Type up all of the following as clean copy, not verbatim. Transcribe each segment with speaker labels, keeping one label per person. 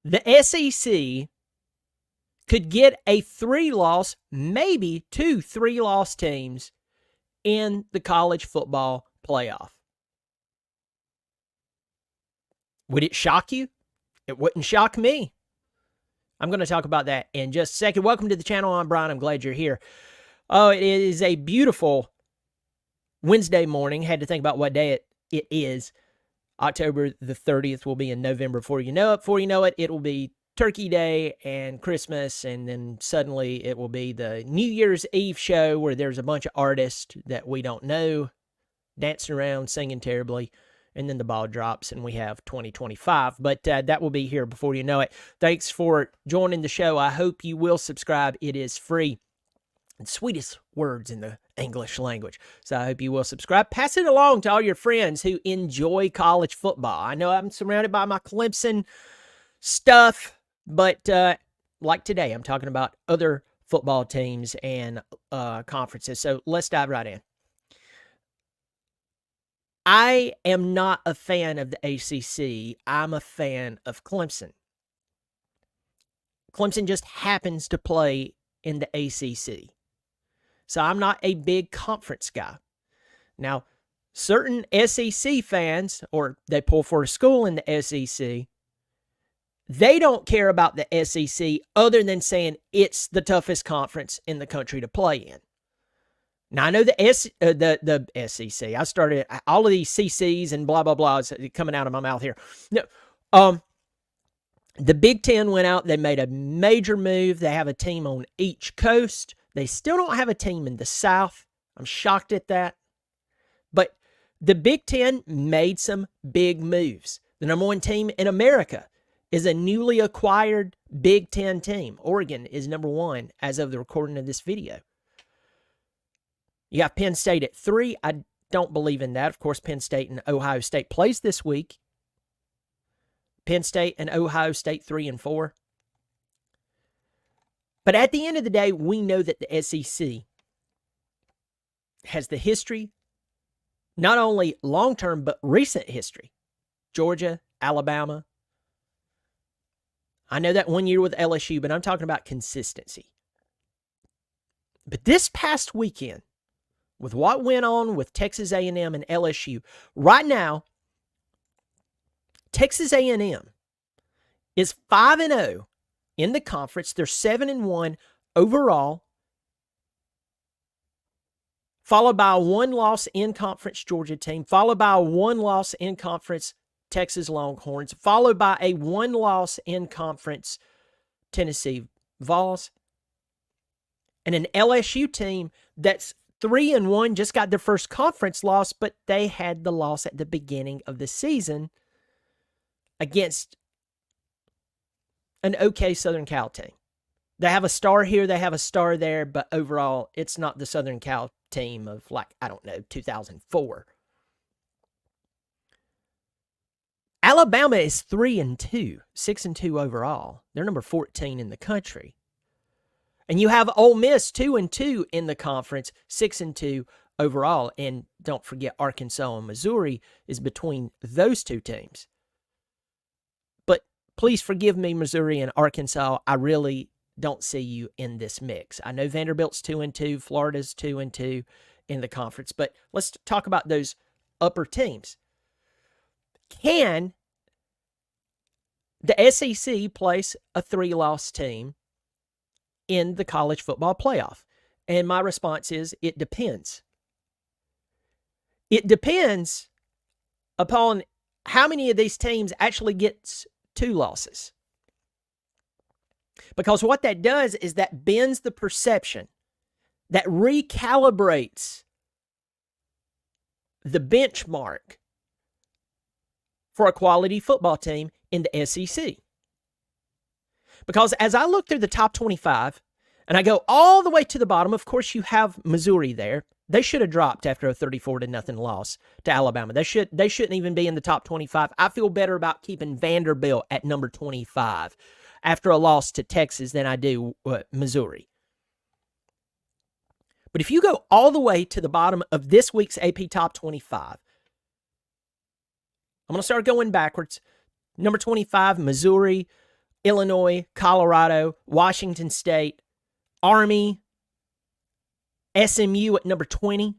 Speaker 1: the SEC could get a 3-loss, maybe 2 3-loss teams in the college football playoff. Would it shock you? It wouldn't shock me. I'm going to talk about that in just a second. Welcome to the channel. I'm Brian. I'm glad you're here. Oh, it is a beautiful Wednesday morning. Had to think about what day it is. October the 30th will be in November before you know it. Before you know it, it will be Turkey Day and Christmas, and then suddenly it will be the New Year's Eve show where there's a bunch of artists that we don't know dancing around, singing terribly, and then the ball drops and we have 2025. But that will be here before you know it. Thanks for joining the show. I hope you will subscribe. It is free. The sweetest words in the English language. So I hope you will subscribe. Pass it along to all your friends who enjoy college football. I know I'm surrounded by my Clemson stuff, but like today, I'm talking about other football teams and conferences. So let's dive right in. I am not a fan of the ACC. I'm a fan of Clemson. Clemson just happens to play in the ACC. So I'm not a big conference guy. Now, certain SEC fans, or they pull for a school in the SEC, they don't care about the SEC other than saying it's the toughest conference in the country to play in. Now, I know the SEC. I started all of these CCs and blah, blah, blah is coming out of my mouth here. No, the Big Ten went out. They made a major move. They have a team on each coast. They still don't have a team in the South. I'm shocked at that. But the Big Ten made some big moves. The number one team in America is a newly acquired Big Ten team. Oregon is number one as of the recording of this video. You got Penn State at 3. I don't believe in that. Of course, Penn State and Ohio State plays this week. Penn State and Ohio State 3 and 4. But at the end of the day, we know that the SEC has the history, not only long-term, but recent history. Georgia, Alabama. I know that one year with LSU, but I'm talking about consistency. But this past weekend, with what went on with Texas A&M and LSU, right now, Texas A&M is 5-0 in the conference. They're 7-1 overall, followed by a 1-loss in-conference Georgia team, followed by a 1-loss in-conference Texas Longhorns, followed by a 1-loss in-conference Tennessee Vols, and an LSU team that's 3-1, just got their first conference loss, but they had the loss at the beginning of the season against an okay Southern Cal team. They have a star here, they have a star there, but overall, it's not the Southern Cal team of 2004. Alabama is 3-2, 6-2 overall. They're number 14 in the country. And you have Ole Miss 2-2 in the conference, 6-2 overall. And don't forget, Arkansas and Missouri is between those two teams. But please forgive me, Missouri and Arkansas. I really don't see you in this mix. I know Vanderbilt's 2-2, Florida's 2-2 in the conference. But let's talk about those upper teams. Can the SEC place a 3-loss team in the college football playoff? And my response is, it depends. It depends upon how many of these teams actually gets 2 losses. Because what that does is that bends the perception, that recalibrates the benchmark for a quality football team in the SEC. Because as I look through the top 25, and I go all the way to the bottom, of course you have Missouri there. They should have dropped after a 34-0 loss to Alabama. They shouldn't even be in the top 25. I feel better about keeping Vanderbilt at number 25 after a loss to Texas than I do Missouri. But if you go all the way to the bottom of this week's AP Top 25, I'm going to start going backwards. Number 25, Missouri. Illinois, Colorado, Washington State, Army, SMU at number 20.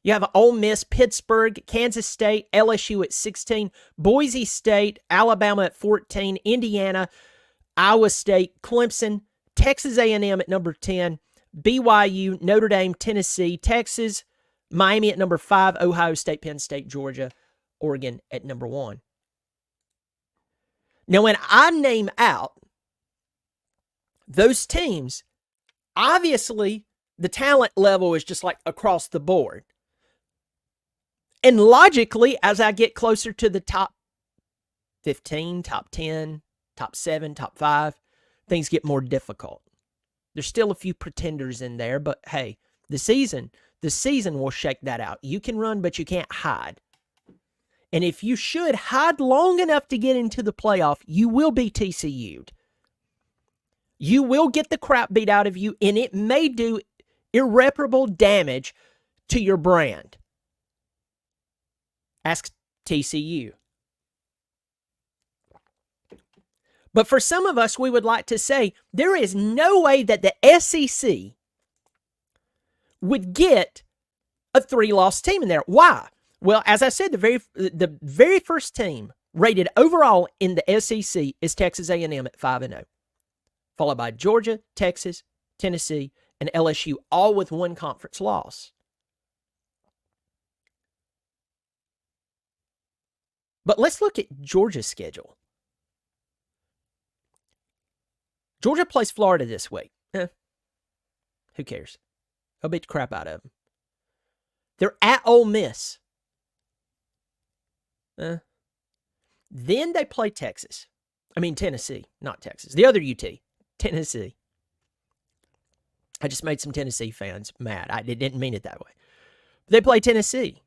Speaker 1: You have Ole Miss, Pittsburgh, Kansas State, LSU at 16, Boise State, Alabama at 14, Indiana, Iowa State, Clemson, Texas A&M at number 10, BYU, Notre Dame, Tennessee, Texas, Miami at number 5, Ohio State, Penn State, Georgia, Oregon at number 1. Now, when I name out those teams, obviously the talent level is just like across the board. And logically, as I get closer to the top 15, top 10, top 7, top 5, things get more difficult. There's still a few pretenders in there, but hey, the season will shake that out. You can run, but you can't hide. And if you should hide long enough to get into the playoff, you will be TCU'd. You will get the crap beat out of you, and it may do irreparable damage to your brand. Ask TCU. But for some of us, we would like to say there is no way that the SEC would get a 3-loss team in there. Why? Well, as I said, the very first team rated overall in the SEC is Texas A&M at 5-0, followed by Georgia, Texas, Tennessee, and LSU, all with one conference loss. But let's look at Georgia's schedule. Georgia plays Florida this week. Who cares? They'll beat the crap out of them. They're at Ole Miss. Then they play Tennessee, not Texas. The other UT, Tennessee. I just made some Tennessee fans mad. I didn't mean it that way. They play Tennessee.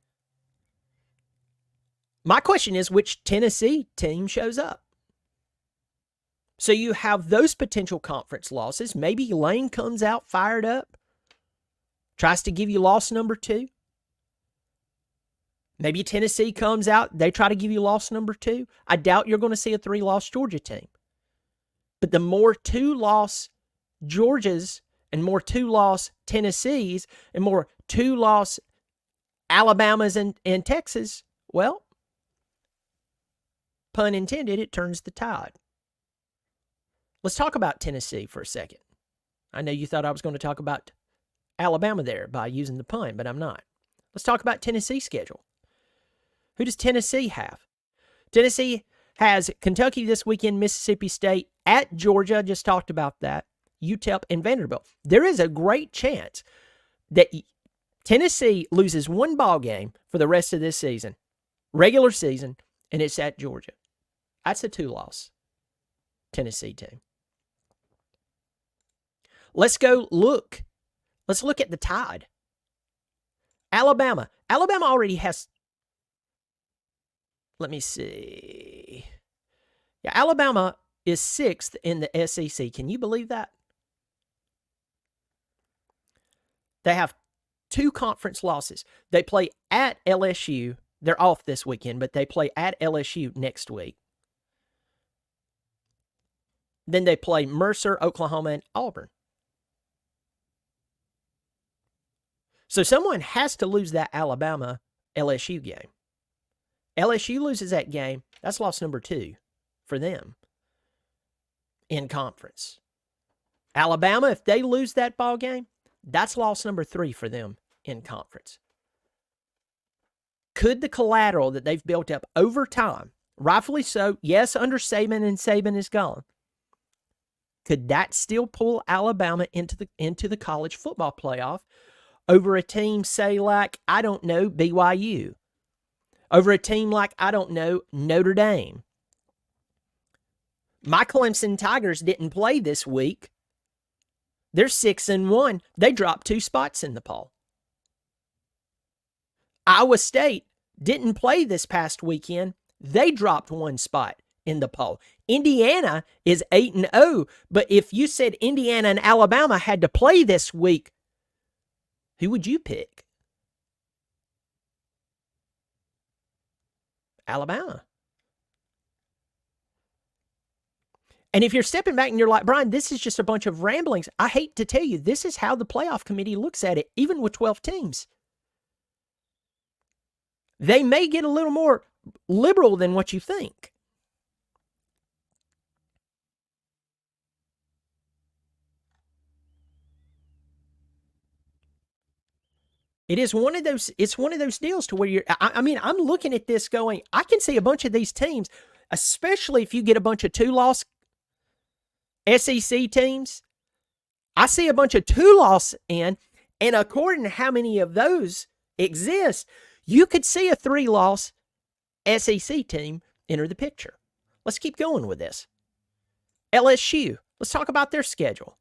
Speaker 1: My question is, which Tennessee team shows up? So you have those potential conference losses. Maybe Lane comes out fired up, tries to give you loss number 2. Maybe Tennessee comes out, they try to give you loss number 2. I doubt you're going to see a 3-loss Georgia team. But the more 2-loss Georgias and more 2-loss Tennessees and more 2-loss Alabamas and Texas, well, pun intended, it turns the tide. Let's talk about Tennessee for a second. I know you thought I was going to talk about Alabama there by using the pun, but I'm not. Let's talk about Tennessee's schedule. Who does Tennessee have? Tennessee has Kentucky this weekend, Mississippi State, at Georgia, just talked about that, UTEP, and Vanderbilt. There is a great chance that Tennessee loses one ball game for the rest of this season, regular season, and it's at Georgia. That's a 2-loss Tennessee team. Let's look at the Tide. Alabama already has, let me see. Yeah, Alabama is 6th in the SEC. Can you believe that? They have 2 conference losses. They play at LSU. They're off this weekend, but they play at LSU next week. Then they play Mercer, Oklahoma, and Auburn. So someone has to lose that Alabama-LSU game. LSU loses that game, that's loss number 2 for them in conference. Alabama, if they lose that ball game, that's loss number 3 for them in conference. Could the collateral that they've built up over time, rightfully so, yes, under Saban, and Saban is gone, could that still pull Alabama into the college football playoff over a team, say, like, I don't know, BYU? Over a team like, I don't know, Notre Dame? My Clemson Tigers didn't play this week. They're 6-1. They dropped 2 spots in the poll. Iowa State didn't play this past weekend. They dropped 1 spot in the poll. Indiana is 8-0, but if you said Indiana and Alabama had to play this week, who would you pick? Alabama. And if you're stepping back and you're like, Brian, this is just a bunch of ramblings, I hate to tell you, this is how the playoff committee looks at it, even with 12 teams. They may get a little more liberal than what you think. It's one of those deals to where I'm looking at this going, I can see a bunch of these teams, especially if you get a bunch of 2-loss SEC teams. I see a bunch of 2-loss in, and according to how many of those exist, you could see a 3-loss SEC team enter the picture. Let's keep going with this. LSU, let's talk about their schedule.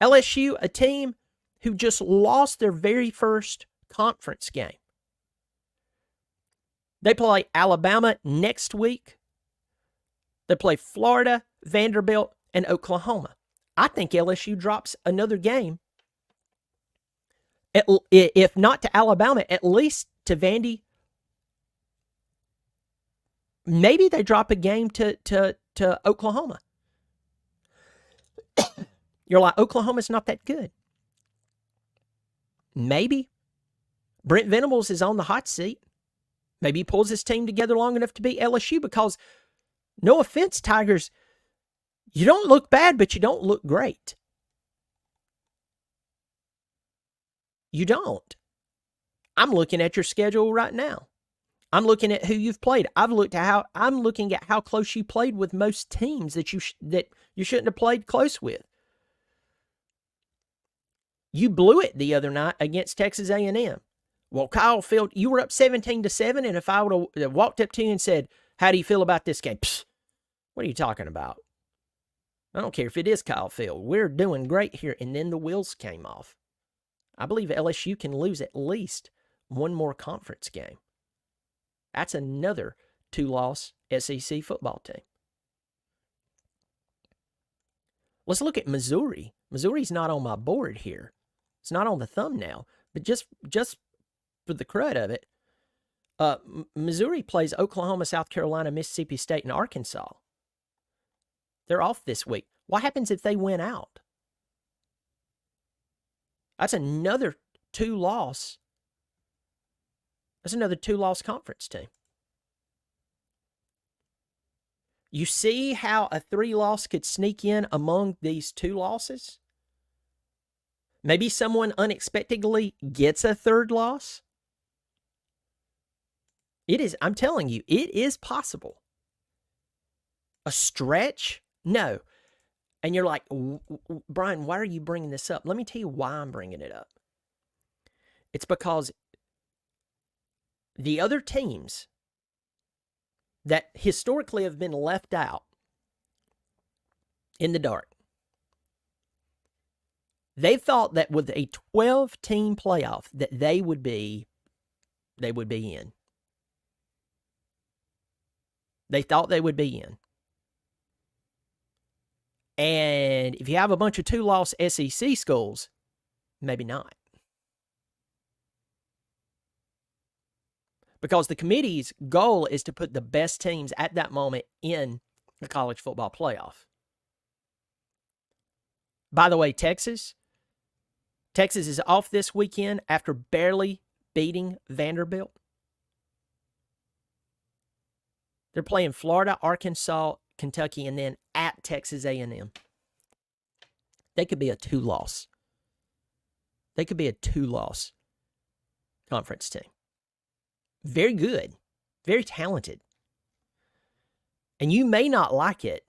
Speaker 1: LSU, a team who just lost their very first conference game. They play Alabama next week. They play Florida, Vanderbilt, and Oklahoma. I think LSU drops another game. If not to Alabama, at least to Vandy. Maybe they drop a game to Oklahoma. You're like, Oklahoma's not that good. Maybe. Brent Venables is on the hot seat. Maybe he pulls his team together long enough to beat LSU because, no offense, Tigers, you don't look bad, but you don't look great. You don't. I'm looking at your schedule right now. I'm looking at who you've played. I'm looking at how close you played with most teams that you shouldn't have played close with. You blew it the other night against Texas A&M. Well, Kyle Field, you were up 17-7, and if I would have walked up to you and said, how do you feel about this game? Psst, what are you talking about? I don't care if it is Kyle Field. We're doing great here. And then the wheels came off. I believe LSU can lose at least one more conference game. That's another 2-loss SEC football team. Let's look at Missouri. Missouri's not on my board here. It's not on the thumbnail, but just for the crud of it, Missouri plays Oklahoma, South Carolina, Mississippi State, and Arkansas. They're off this week. What happens if they win out? That's another 2-loss. That's another 2-loss conference team. You see how a 3-loss could sneak in among these 2 losses? Maybe someone unexpectedly gets a 3rd loss. I'm telling you, it is possible. A stretch? No. And you're like, Brian, why are you bringing this up? Let me tell you why I'm bringing it up. It's because the other teams that historically have been left out in the dark, they thought that with a 12-team playoff that they would be in. They thought they would be in. And if you have a bunch of 2-loss SEC schools, maybe not. Because the committee's goal is to put the best teams at that moment in the college football playoff. By the way, Texas is off this weekend after barely beating Vanderbilt. They're playing Florida, Arkansas, Kentucky, and then at Texas A&M. They could be a 2-loss. They could be a 2-loss conference team. Very good. Very talented. And you may not like it.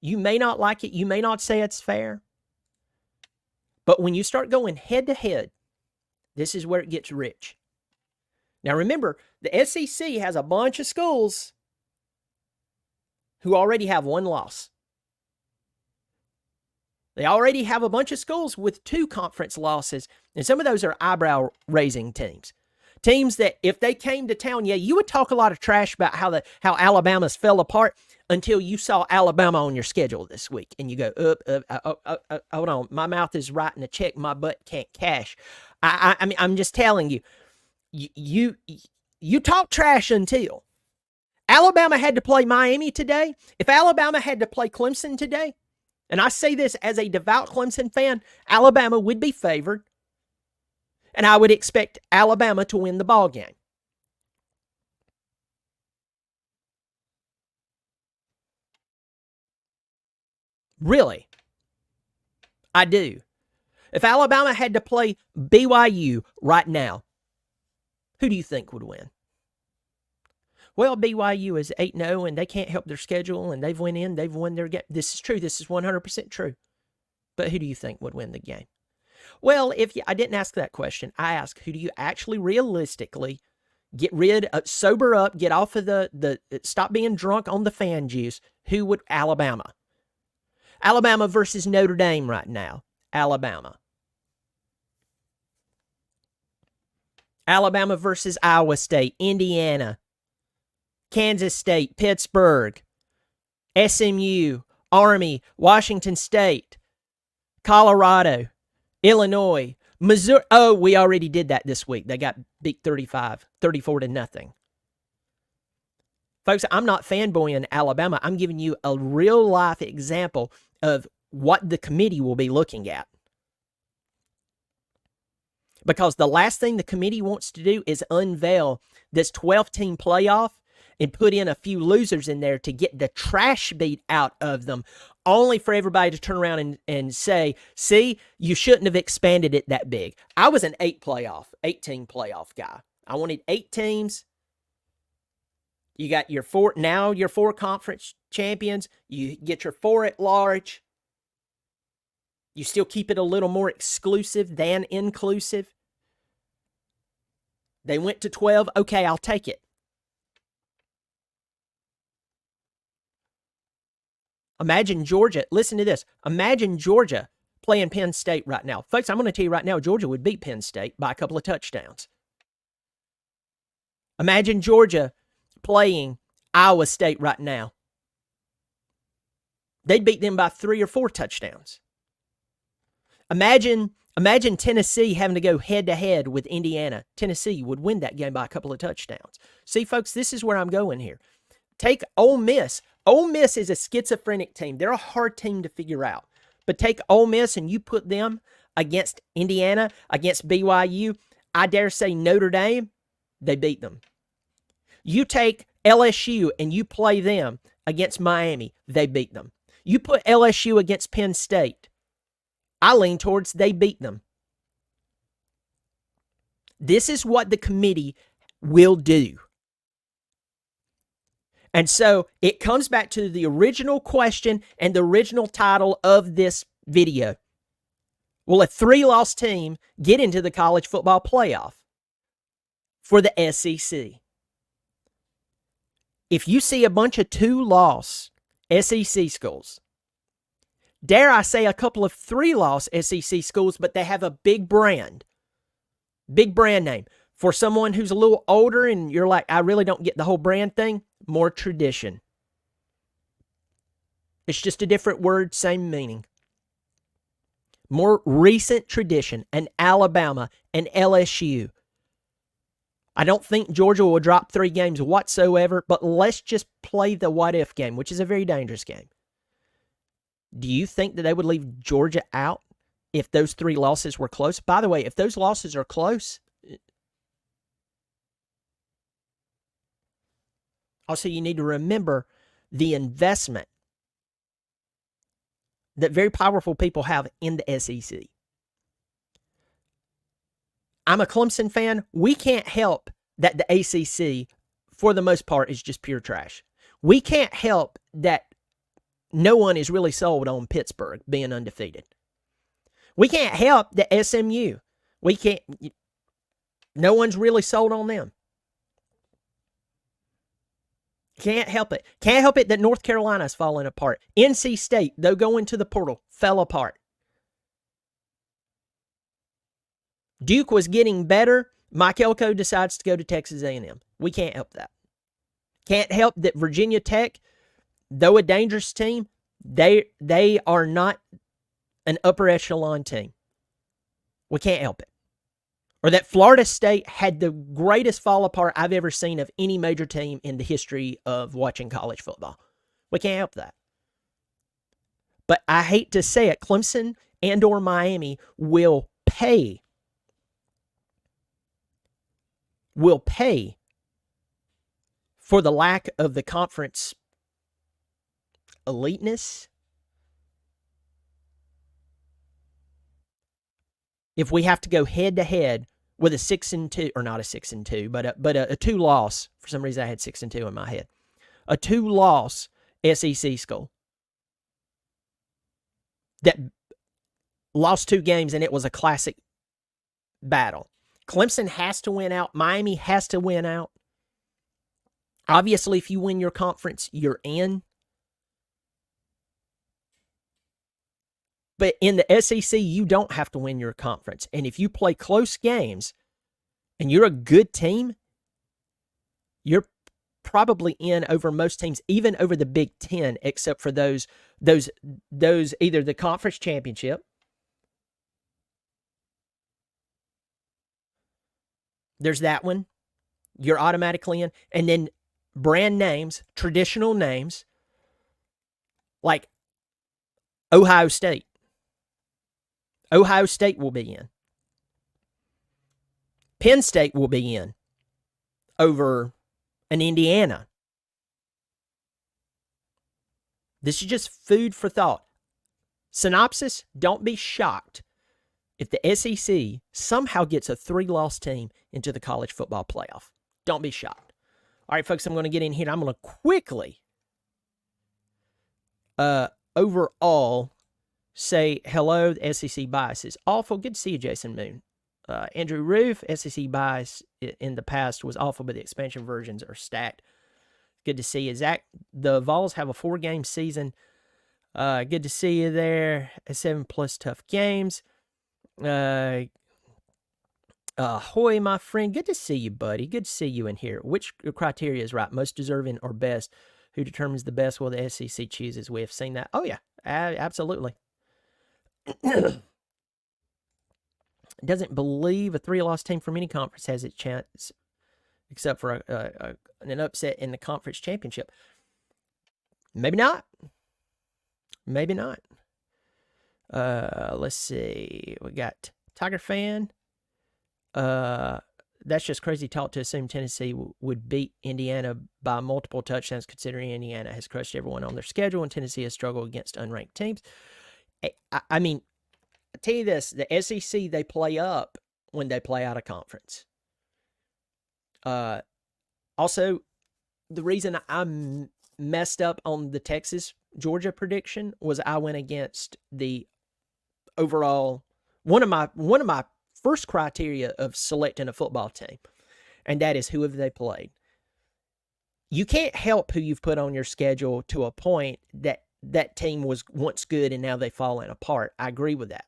Speaker 1: You may not like it. You may not say it's fair. But when you start going head-to-head, this is where it gets rich. Now remember, the SEC has a bunch of schools who already have 1 loss. They already have a bunch of schools with 2 conference losses, and some of those are eyebrow-raising teams. Teams that if they came to town, yeah, you would talk a lot of trash about how Alabama's fell apart until you saw Alabama on your schedule this week, and you go, hold on, my mouth is writing a check my butt can't cash. I mean, I'm just telling you, you talk trash until Alabama had to play Miami today. If Alabama had to play Clemson today, and I say this as a devout Clemson fan, Alabama would be favored, and I would expect Alabama to win the ball game. Really, I do. If Alabama had to play BYU right now, who do you think would win? Well, BYU is 8-0 and they can't help their schedule and they've won their game. This is true. This is 100% true. But who do you think would win the game? Well, I didn't ask that question. I asked, who do you actually realistically sober up, get off of stop being drunk on the fan juice? Who would Alabama? Alabama versus Notre Dame right now. Alabama. Alabama versus Iowa State, Indiana, Kansas State, Pittsburgh, SMU, Army, Washington State, Colorado, Illinois, Missouri. Oh, we already did that this week. They got beat 34-0. Folks, I'm not fanboying Alabama. I'm giving you a real-life example of what the committee will be looking at. Because the last thing the committee wants to do is unveil this 12-team playoff and put in a few losers in there to get the trash beat out of them, only for everybody to turn around and say, see, you shouldn't have expanded it that big. I was an 8-team playoff guy. I wanted 8 teams. You got your 4 conference champions. You get your 4 at large. You still keep it a little more exclusive than inclusive. They went to 12. Okay, I'll take it. Imagine Georgia. Listen to this. Imagine Georgia playing Penn State right now. Folks, I'm going to tell you right now, Georgia would beat Penn State by a couple of touchdowns. Imagine Georgia playing Iowa State right now. They'd beat them by 3 or 4 touchdowns. Imagine Tennessee having to go head-to-head with Indiana. Tennessee would win that game by a couple of touchdowns. See, folks, this is where I'm going here. Take Ole Miss. Ole Miss is a schizophrenic team. They're a hard team to figure out. But take Ole Miss and you put them against Indiana, against BYU, I dare say Notre Dame, they beat them. You take LSU and you play them against Miami, they beat them. You put LSU against Penn State, I lean towards they beat them. This is what the committee will do. And so it comes back to the original question and the original title of this video. Will a 3-loss team get into the college football playoff for the SEC? If you see a bunch of 2-loss SEC schools, dare I say a couple of 3-loss SEC schools, but they have a big brand name. For someone who's a little older and you're like, I really don't get the whole brand thing, more tradition. It's just a different word, same meaning. More recent tradition, an Alabama, an LSU. I don't think Georgia will drop 3 games whatsoever, but let's just play the what-if game, which is a very dangerous game. Do you think that they would leave Georgia out if those 3 losses were close? By the way, if those losses are close, also you need to remember the investment that very powerful people have in the SEC. I'm a Clemson fan. We can't help that the ACC, for the most part, is just pure trash. We can't help that no one is really sold on Pittsburgh being undefeated. We can't help the SMU. No one's really sold on them. Can't help it. Can't help it that North Carolina's falling apart. NC State, though going to the portal, fell apart. Duke was getting better. Mike Elko decides to go to Texas A&M. We can't help that. Can't help that Virginia Tech, though a dangerous team, they are not an upper echelon team. We can't help it. or that Florida State had the greatest fall apart I've ever seen of any major team in the history of watching college football. We can't help that. But I hate to say it, Clemson and or Miami will pay for the lack of the conference eliteness. If we have to go head to head with a 6-2, or not a 6-2, but a 2-loss. For some reason, I had 6-2 in my head. A 2-loss SEC school that lost 2 games, and it was a classic battle. Clemson has to win out. Miami has to win out. Obviously, if you win your conference, you're in. But in the SEC, you don't have to win your conference. And if you play close games and you're a good team, you're probably in over most teams, even over the Big Ten, except for those either the conference championship. There's that one. You're automatically in. And then brand names, traditional names, like Ohio State. Ohio State will be in. Penn State will be in over an Indiana. This is just food for thought. Synopsis, don't be shocked if the SEC somehow gets a 3-loss team into the college football playoff. Don't be shocked. All right, folks, I'm going to get in here. I'm going to quickly overall say hello. The SEC bias is awful. Good to see you, Jason Moon. Andrew Roof, SEC bias in the past was awful, but the expansion versions are stacked. Good to see you. Zach, the Vols have a 4-game season. Good to see you there. 7+ tough games. Ahoy, my friend. Good to see you, buddy. Good to see you in here. Which criteria is right? Most deserving or best? Who determines the best? Well, the SEC chooses. We have seen that. Oh, yeah. Absolutely. Doesn't believe a 3-loss team from any conference has its chance, except for an upset in the conference championship. Maybe not. Maybe not. Let's see. We got Tiger Fan. That's just crazy talk to assume Tennessee would beat Indiana by multiple touchdowns, considering Indiana has crushed everyone on their schedule and Tennessee has struggled against unranked teams. I mean, I tell you this, the SEC, they play up when they play out of conference. Also, the reason I messed up on the Texas-Georgia prediction was I went against the overall one of my first criteria of selecting a football team, and that is who have they played. You can't help who you've put on your schedule to a point that team was once good and now they've fallen apart. I agree with that.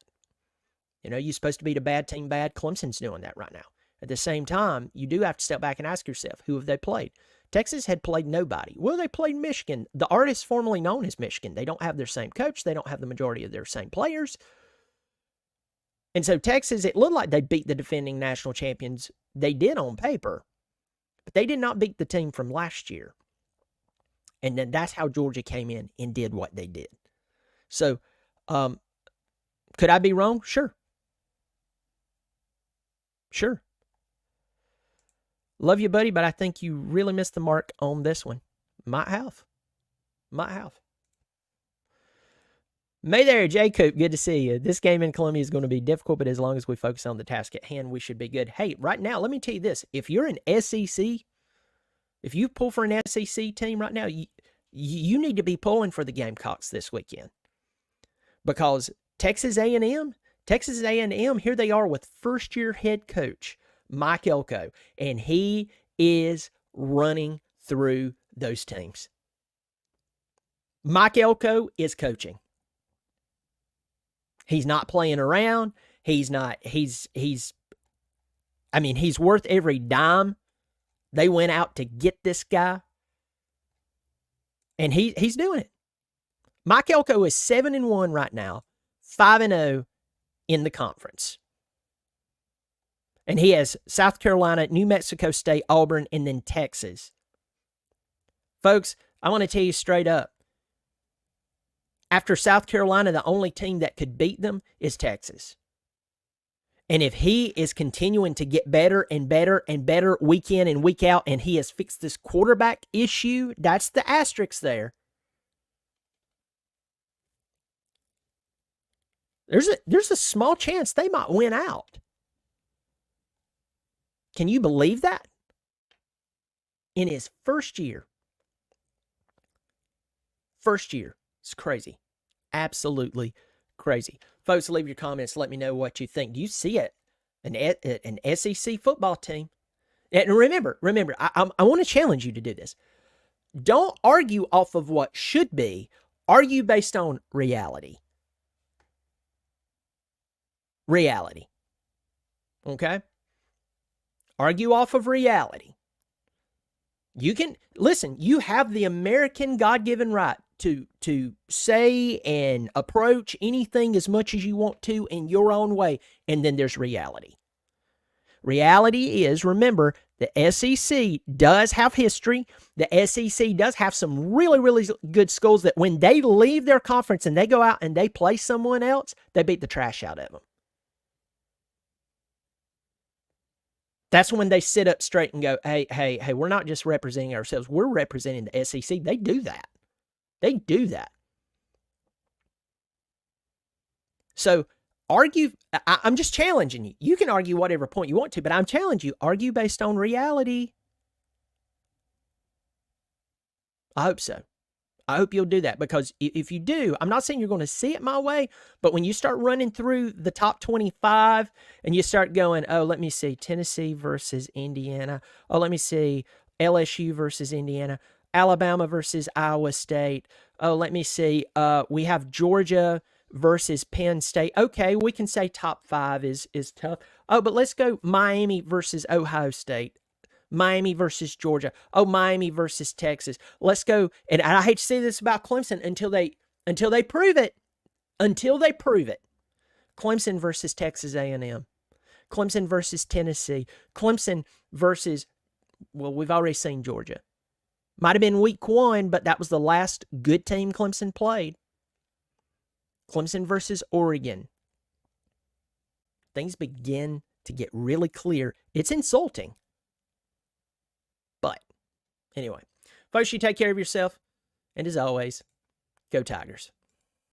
Speaker 1: You know, you're supposed to beat a bad team bad. Clemson's doing that right now. At the same time, you do have to step back and ask yourself, who have they played? Texas had played nobody. Well, they played Michigan, the artist formerly known as Michigan. They don't have their same coach. They don't have the majority of their same players. And so Texas, it looked like they beat the defending national champions. They did on paper, but they did not beat the team from last year. And then that's how Georgia came in and did what they did. So, could I be wrong? Sure. Sure. Love you, buddy, but I think you really missed the mark on this one. Might have. May there, J. Coop. Good to see you. This game in Columbia is going to be difficult, but as long as we focus on the task at hand, we should be good. Hey, right now, let me tell you this. If you're an SEC, if you pull for an SEC team right now, you need to be pulling for the Gamecocks this weekend. Because Texas A&M, here they are with first-year head coach Mike Elko, and he is running through those teams. Mike Elko is coaching. He's not playing around. He's worth every dime. They went out to get this guy, and he's doing it. Mike Elko is 7-1 right now, 5-0 in the conference. And he has South Carolina, New Mexico State, Auburn, and then Texas. Folks, I want to tell you straight up. After South Carolina, the only team that could beat them is Texas. And if he is continuing to get better and better and better week in and week out, and he has fixed this quarterback issue, that's the asterisk there. There's a small chance they might win out. Can you believe that? In his first year. It's crazy. Absolutely crazy. Folks, leave your comments. Let me know what you think. Do you see it? An SEC football team. And remember, I want to challenge you to do this. Don't argue off of what should be. Argue based on reality. Reality. Okay? Argue off of reality. You can, listen, you have the American God-given right to say and approach anything as much as you want to in your own way, and then there's reality. Reality is, remember, the SEC does have history. The SEC does have some really, really good schools that when they leave their conference and they go out and they play someone else, they beat the trash out of them. That's when they sit up straight and go, hey, we're not just representing ourselves. We're representing the SEC. They do that. So argue. I'm just challenging you. You can argue whatever point you want to, but I'm challenging you. Argue based on reality. I hope so. I hope you'll do that, because if you do, I'm not saying you're going to see it my way, but when you start running through the top 25 and you start going, oh, let me see, Tennessee versus Indiana. Oh, let me see, LSU versus Indiana. Alabama versus Iowa State. Oh, let me see, we have Georgia versus Penn State. Okay, we can say top 5 is tough. Oh, but let's go Miami versus Ohio State. Miami versus Georgia. Oh, Miami versus Texas. Let's go. And I hate to say this about Clemson until they prove it. Until they prove it. Clemson versus Texas A&M. Clemson versus Tennessee. Clemson versus, well, we've already seen Georgia. Might have been week 1, but that was the last good team Clemson played. Clemson versus Oregon. Things begin to get really clear. It's insulting. But anyway, folks, you take care of yourself. And as always, go Tigers.